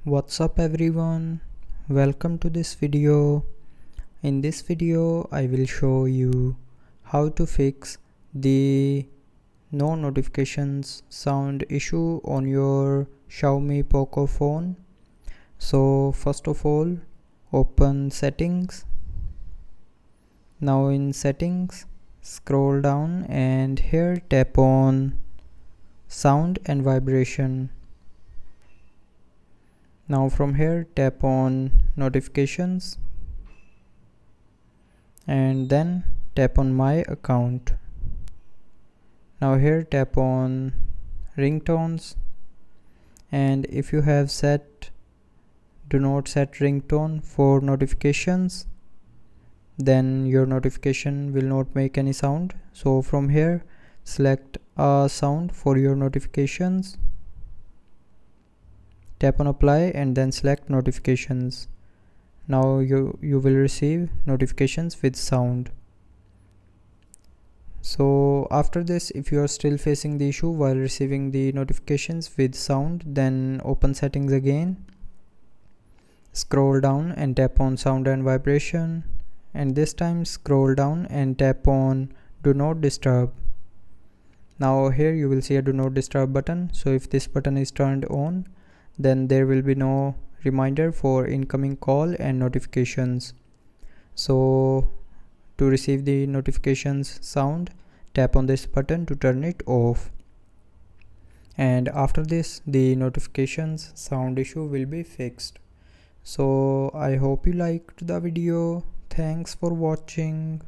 What's up everyone, welcome to this video. In this video I will show you how to fix the no notifications sound issue on your Xiaomi POCO phone. So first of all, open settings. Now in settings, scroll down and here tap on sound and vibration. Now from here tap on notifications and then tap on my account. Now here tap on ringtones, and if you have set do not set ringtone for notifications, then your notification will not make any sound. So from here select a sound for your notifications, tap on apply and then select notifications. Now you will receive notifications with sound. So after this, if you are still facing the issue while receiving the notifications with sound, then open settings again, scroll down and tap on sound and vibration, and this time scroll down and tap on do not disturb. Now here you will see a do not disturb button. So if this button is turned on, then there will be no reminder for incoming call and notifications. So to receive the notifications sound, tap on this button to turn it off, and after this the notifications sound issue will be fixed. So I hope you liked the video. Thanks for watching.